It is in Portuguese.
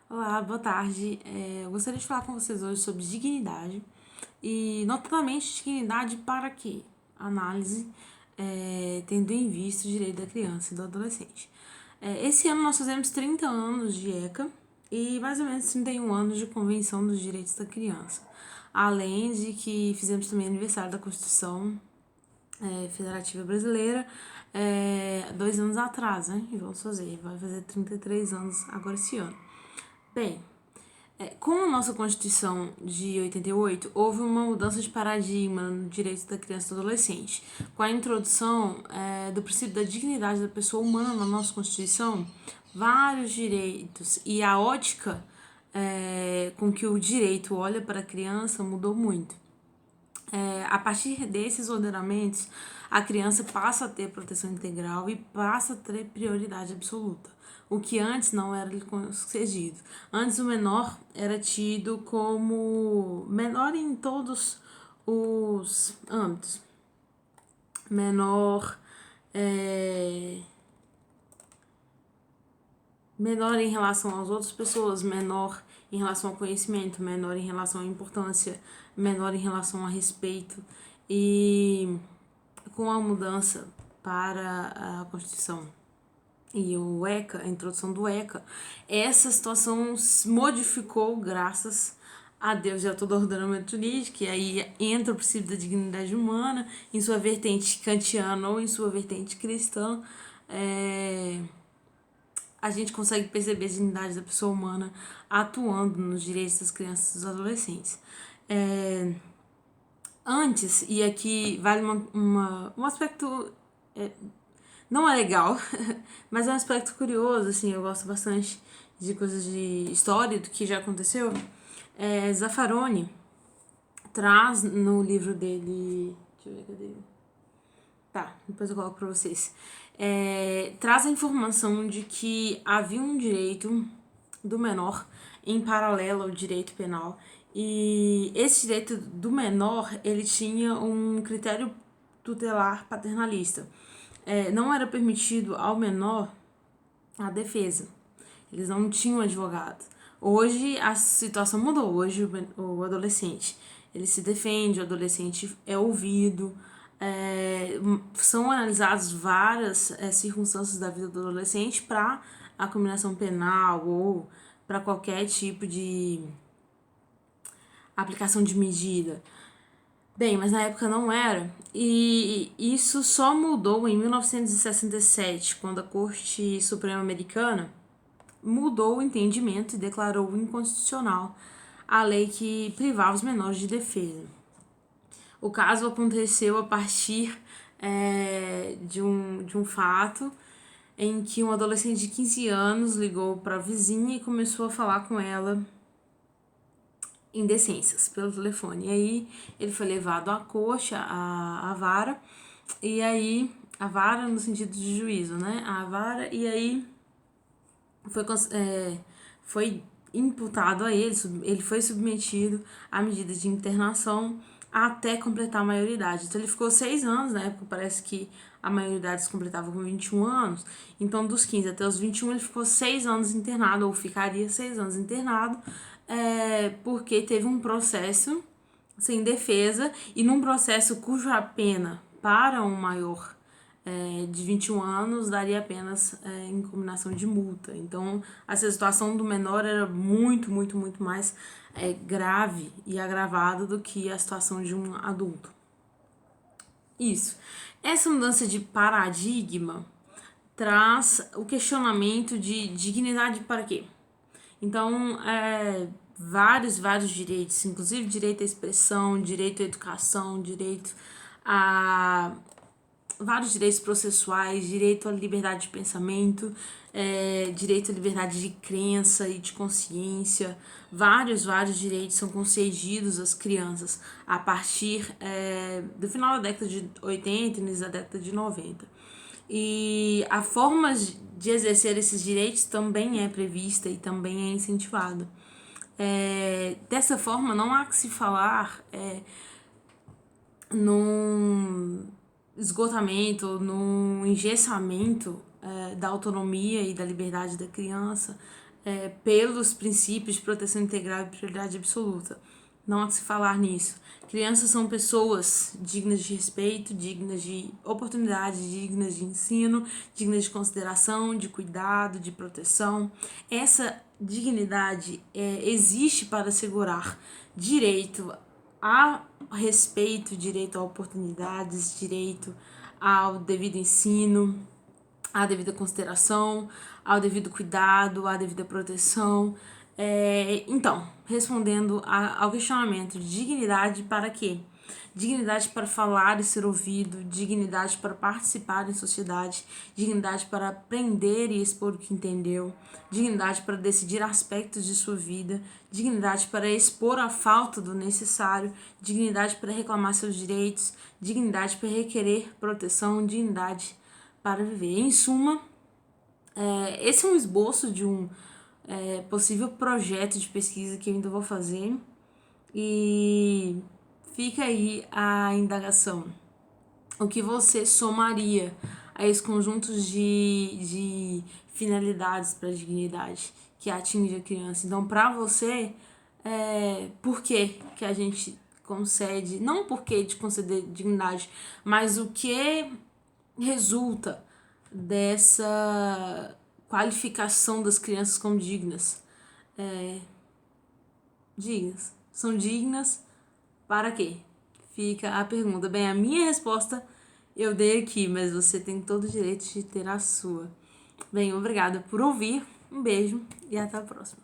Olá, boa tarde. Eu gostaria de falar com vocês hoje sobre dignidade e, notadamente, dignidade para quê? Análise, tendo em vista o direito da criança e do adolescente. Esse ano nós fazemos 30 anos de ECA e mais ou menos 31 anos de Convenção dos Direitos da Criança. Além de que fizemos também aniversário da Constituição Federativa Brasileira 2 anos atrás, né? E vamos fazer, vai fazer 33 anos agora esse ano. Bem, com a nossa Constituição de 88, houve uma mudança de paradigma no direito da criança e do adolescente. Com a introdução do princípio da dignidade da pessoa humana na nossa Constituição, vários direitos e a ótica com que o direito olha para a criança mudou muito. A partir desses ordenamentos, a criança passa a ter proteção integral e passa a ter prioridade absoluta, o que antes não era lhe concedido. Antes o menor era tido como menor em todos os âmbitos. Menor, menor em relação às outras pessoas, menor em relação ao conhecimento, menor em relação à importância, menor em relação a respeito. E com a mudança para a Constituição e o ECA, a introdução do ECA, essa situação se modificou graças a Deus e a todo o ordenamento jurídico, e aí entra o princípio da dignidade humana em sua vertente kantiana ou em sua vertente cristã. A gente consegue perceber a dignidade da pessoa humana atuando nos direitos das crianças e dos adolescentes. Antes, e aqui vale um aspecto não é legal, mas é um aspecto curioso, assim, eu gosto bastante de coisas de história, do que já aconteceu. Zaffaroni traz no livro dele, deixa eu ver, cadê? Tá, depois eu coloco pra vocês. Traz a informação de que havia um direito do menor em paralelo ao direito penal, e esse direito do menor, ele tinha um critério tutelar paternalista. Não era permitido ao menor a defesa. Eles não tinham advogado. Hoje a situação mudou. Hoje o adolescente ele se defende, o adolescente é ouvido, são analisadas várias circunstâncias da vida do adolescente para a combinação penal ou para qualquer tipo de aplicação de medida. Bem, mas na época não era. E isso só mudou em 1967, quando a Corte Suprema Americana mudou o entendimento e declarou inconstitucional a lei que privava os menores de defesa. O caso aconteceu a partir de um fato em que um adolescente de 15 anos ligou para a vizinha e começou a falar com ela indecências pelo telefone. E aí ele foi levado à corte, à vara, e aí a vara no sentido de juízo, né? A vara, e aí foi imputado a ele, ele foi submetido à medida de internação até completar a maioridade. Então ele ficou 6 anos, na época parece que a maioridade se completava com 21 anos, então dos 15 até os 21 ele ficou 6 anos internado, ou ficaria 6 anos internado, porque teve um processo sem defesa e num processo cuja pena para um maior de 21 anos daria apenas em combinação de multa. Então, essa situação do menor era muito, muito, muito mais grave e agravada do que a situação de um adulto. Isso. Essa mudança de paradigma traz o questionamento de dignidade para quê? Então, vários direitos, inclusive direito à expressão, direito à educação, direito a vários direitos processuais, direito à liberdade de pensamento, direito à liberdade de crença e de consciência. Vários direitos são concedidos às crianças a partir do final da década de 80 e início da década de 90. E a forma de exercer esses direitos também é prevista e também é incentivada. Dessa forma, não há que se falar num esgotamento, num engessamento da autonomia e da liberdade da criança, pelos princípios de proteção integral e prioridade absoluta. Não há que se falar nisso. Crianças são pessoas dignas de respeito, dignas de oportunidade, dignas de ensino, dignas de consideração, de cuidado, de proteção. Essa dignidade existe para assegurar direito a respeito, direito a oportunidades, direito ao devido ensino, à devida consideração, ao devido cuidado, à devida proteção. Então, respondendo ao questionamento, dignidade para quê? Dignidade para falar e ser ouvido, dignidade para participar em sociedade, dignidade para aprender e expor o que entendeu, dignidade para decidir aspectos de sua vida, dignidade para expor a falta do necessário, dignidade para reclamar seus direitos, dignidade para requerer proteção, dignidade para viver. Em suma, esse é um esboço de um possível projeto de pesquisa que eu ainda vou fazer, e fica aí a indagação. O que você somaria a esse conjunto de finalidades para a dignidade que atinge a criança? Então, para você, por que a gente concede, não o porquê de conceder dignidade, mas o que resulta dessa qualificação das crianças como dignas? Dignas. São dignas para quê? Fica a pergunta. Bem, a minha resposta eu dei aqui, mas você tem todo o direito de ter a sua. Bem, obrigada por ouvir, um beijo e até a próxima.